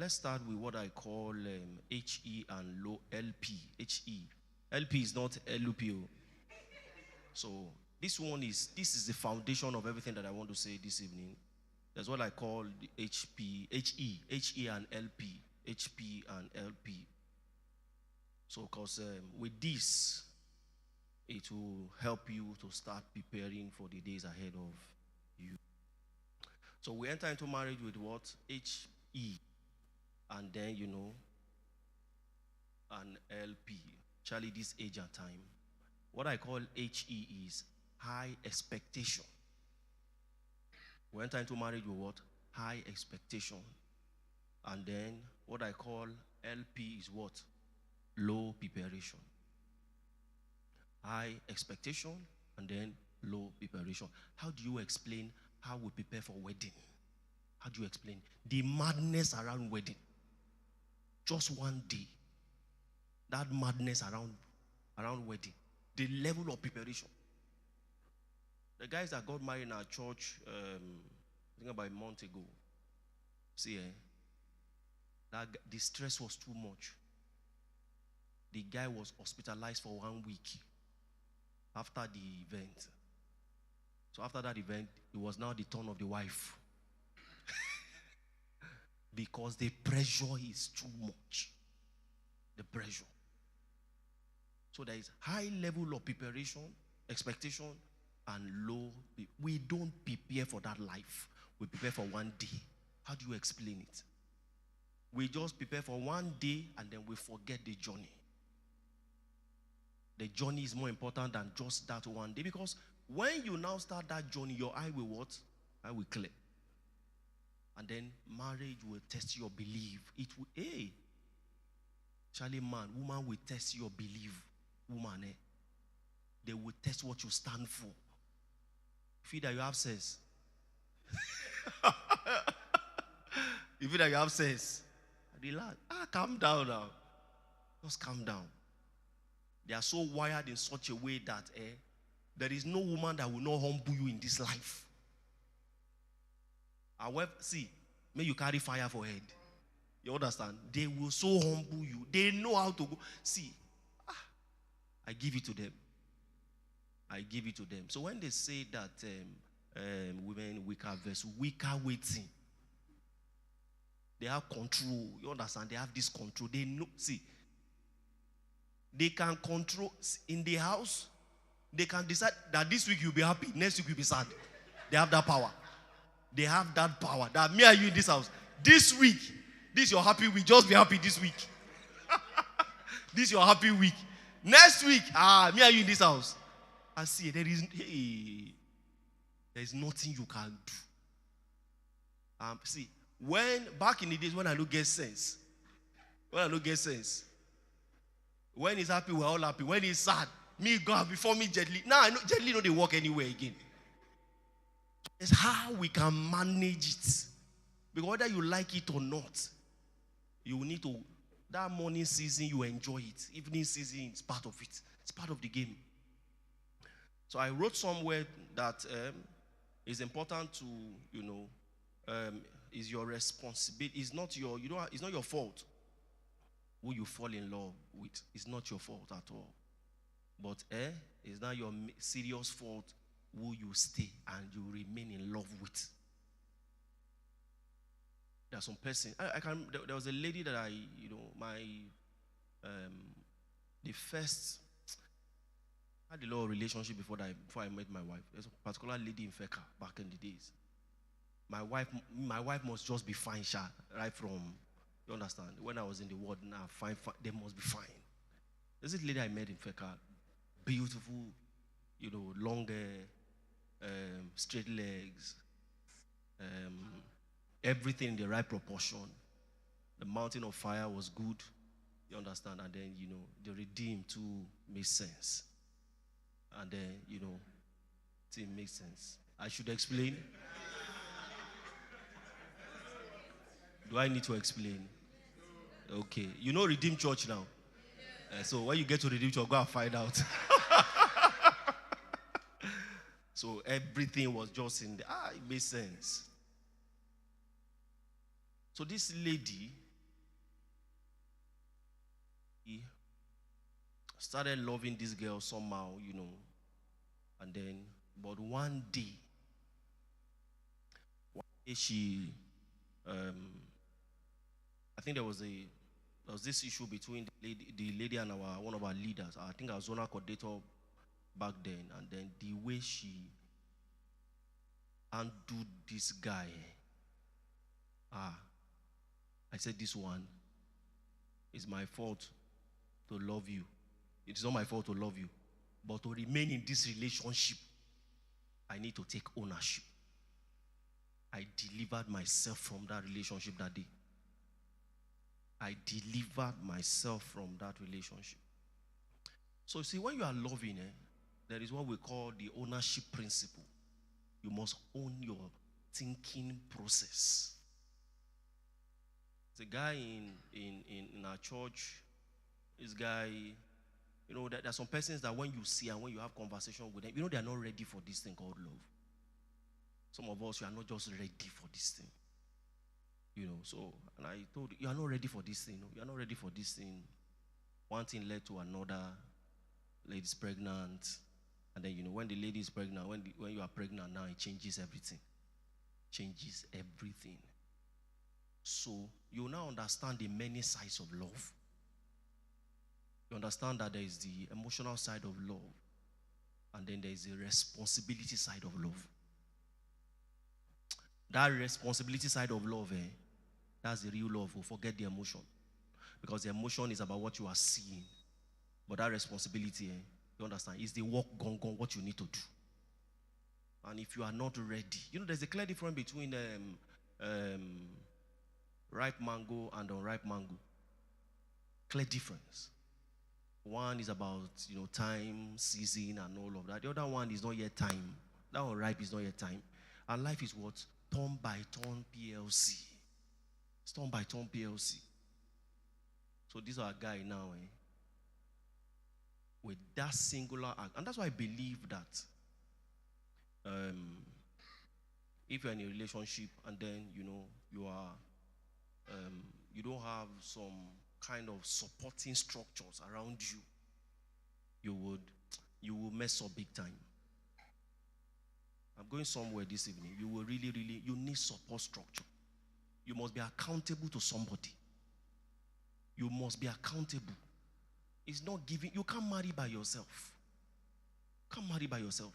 let's start with what I call HE and low LP. HE. LP is not LUPO. So this is the foundation of everything that I want to say this evening. That's what I call the HE and LP. HP and LP. So because with this, it will help you to start preparing for the days ahead of you. So we enter into marriage with what? HE. And then, an LP. Charlie, this age and time. What I call HE is high expectation. We enter into marriage with what? High expectation. And then what I call LP is what? Low preparation. High expectation and then low preparation. How do you explain how we prepare for wedding? How do you explain the madness around wedding? Just one day. That madness around wedding. The level of preparation. The guys that got married in our church, I think about a month ago. See, the stress was too much. The guy was hospitalized for 1 week after the event. So after that event, it was now the turn of the wife. Because the pressure is too much. The pressure. So there is high level of preparation, expectation, and low. We don't prepare for that life. We prepare for 1 day. How do you explain it? We just prepare for 1 day and then we forget the journey. The journey is more important than just that 1 day, because when you now start that journey, your eye will what? Eye will clear. And then marriage will test your belief. It will, Charlie, man, woman will test your belief. Woman, they will test what you stand for. Feel that you have sense. You feel that you have sense. Relax. Calm down now. Just calm down. They are so wired in such a way that there is no woman that will not humble you in this life. However, see, may you carry fire for head. You understand? They will so humble you. They know how to go. See, I give it to them. I give it to them. So when they say that women weaker vessel, weaker waiting, they have control. You understand? They have this control. They know. See, they can control in the house. They can decide that this week you'll be happy, next week you'll be sad. They have that power. They have that power. That me and you in this house. This week, this your happy week. Just be happy this week. This your happy week. Next week, me and you in this house. I see there is nothing you can do. See, when back in the days when I don't get sense, when he's happy, we're all happy. When he's sad, me God before me gently. Now I know gently don't they walk anywhere again. It's how we can manage it. Because whether you like it or not, you need to, that morning season you enjoy it. Evening season is part of it. It's part of the game. So I wrote somewhere that it's important to, is your responsibility. It's not your fault who you fall in love with. It's not your fault at all. But it's not your serious fault who you stay and you remain in love with. There's some person. There was a lady that the first, I had a lot of relationship before I met my wife. There's a particular lady in Festac back in the days. My wife must just be fine, right from, you understand? When I was in the world now, fine, they must be fine. There's this lady I met in Festac, beautiful, long hair, straight legs, everything in the right proportion. The mountain of fire was good, you understand? And then, the redeem too makes sense. And then, it makes sense. I should explain? Do I need to explain? Okay. You know Redeem Church now? So when you get to Redeem Church, go and find out. So everything was just in the, it made sense. So this lady, Started loving this girl somehow, and then, but one day she, I think there was this issue between the lady and one of our leaders. I think our zonal coordinator back then, and then the way she handled this guy, I said, this one is my fault to love you. It's not my fault to love you, but to remain in this relationship, I need to take ownership. I delivered myself from that relationship that day. I delivered myself from that relationship. So see, when you are loving, there is what we call the ownership principle. You must own your thinking process. There's a guy in our church. This guy, there are some persons that when you see and when you have conversation with them, they are not ready for this thing called love. Some of us, we are not just ready for this thing. So, and I told you, you are not ready for this thing. You are not ready for this thing. One thing led to another. Lady's pregnant. And then, when the lady is pregnant, when you are pregnant now, it changes everything. Changes everything. So, you now understand the many sides of love. You understand that there is the emotional side of love. And then there is the responsibility side of love. That responsibility side of love, that's the real love. We'll forget the emotion. Because the emotion is about what you are seeing. But that responsibility, you understand, is the work gone, what you need to do. And if you are not ready, there's a clear difference between ripe mango and unripe mango. Clear difference. One is about, time, season, and all of that. The other one is not yet time. That unripe is not yet time. And life is what? Turn by turn PLC. It's turn by turn PLC. So these are a guy now, with that singular act. And that's why I believe that if you're in a relationship and then, you are, you don't have some kind of supporting structures around you, you will mess up big time. I'm going somewhere this evening. You will you need support structure. You must be accountable to somebody. You must be accountable. It's not giving. You can't marry by yourself. You can't marry by yourself.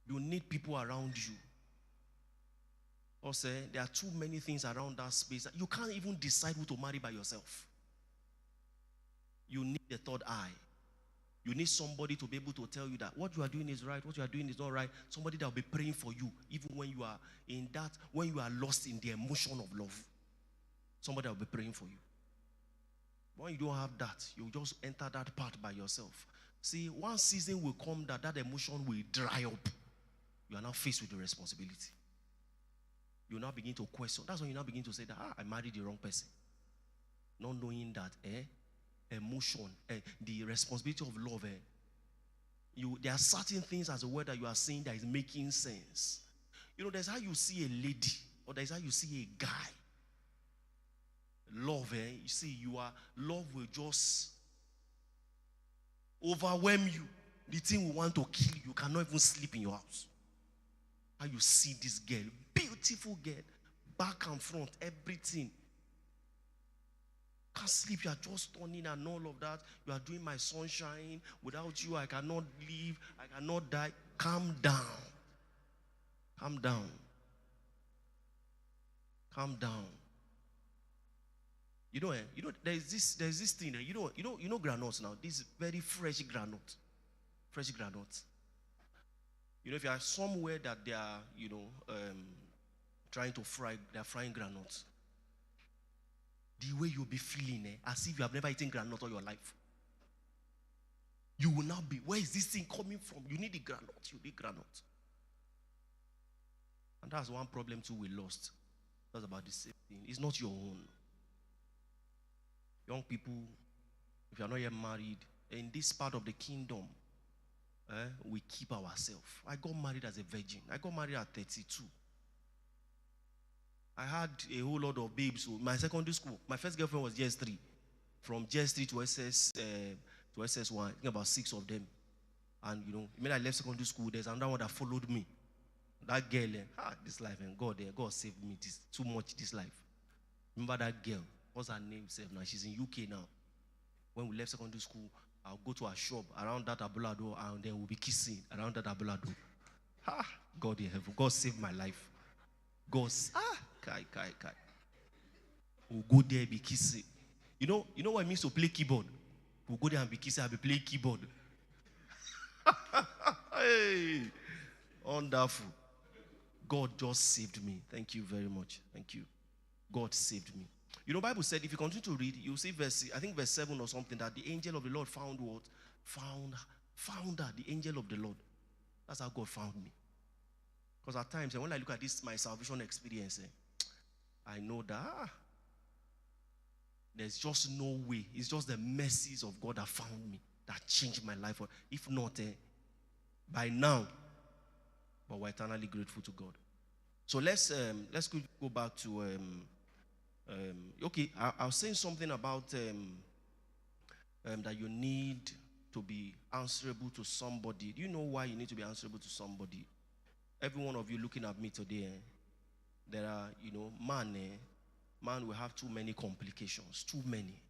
You need people around you. Also, there are too many things around that space. You can't even decide who to marry by yourself. You need a third eye. You need somebody to be able to tell you that what you are doing is right, what you are doing is not right. Somebody that will be praying for you, even when you are when you are lost in the emotion of love. Somebody will be praying for you. When you don't have that, you just enter that part by yourself. See, one season will come that emotion will dry up. You are now faced with the responsibility. You now begin to question. That's when you now begin to say that, I married the wrong person. Not knowing that, emotion, the responsibility of love, there are certain things as a word that you are saying that is making sense. There's how you see a lady, or there's how you see a guy. Love, you see, love will just overwhelm you. The thing will want to kill you. You cannot even sleep in your house. How you see this girl, beautiful girl, back and front, everything. Can't sleep, you are just turning and all of that. You are doing my sunshine. Without you, I cannot live. I cannot die. Calm down. Calm down. Calm down. There's this thing. You know granules now. This very fresh granite. Fresh granite. If you are somewhere that they are, trying to fry, they are frying granules. The way you'll be feeling, as if you have never eaten granite all your life. You will now be, where is this thing coming from? You need the granite. You need granite. And that's one problem too we lost. That's about the same thing. It's not your own. Young people, if you are not yet married, in this part of the kingdom, we keep ourselves. I got married as a virgin. I got married at 32. I had a whole lot of babes. My secondary school, my first girlfriend was just 3. from JS3 to SS1. I think about 6 of them. And when I left secondary school, there's another one that followed me. That girl, this life, and God saved me too much this life. Remember that girl? What's her name? Now she's in UK now. When we left secondary school, I'll go to her shop around that Abulado, and then we'll be kissing around that Abulado. God in heaven, God saved my life. Kai. We'll go there, be kissing. You know what it means to play keyboard? We'll go there and be kissing. I'll be playing keyboard. Hey, wonderful. God just saved me. Thank you very much. Thank you. God saved me. Bible said, if you continue to read, you'll see verse 7 or something, that the angel of the Lord found what? Found her, the angel of the Lord. That's how God found me. Because at times, when I look at this, my salvation experience, I know that there's just no way. It's just the mercies of God that found me, that changed my life. If not, by now, but we're eternally grateful to God. So let's go back to I was saying something about that you need to be answerable to somebody. Do you know why you need to be answerable to somebody? Every one of you looking at me today, there are, man will have too many complications, too many.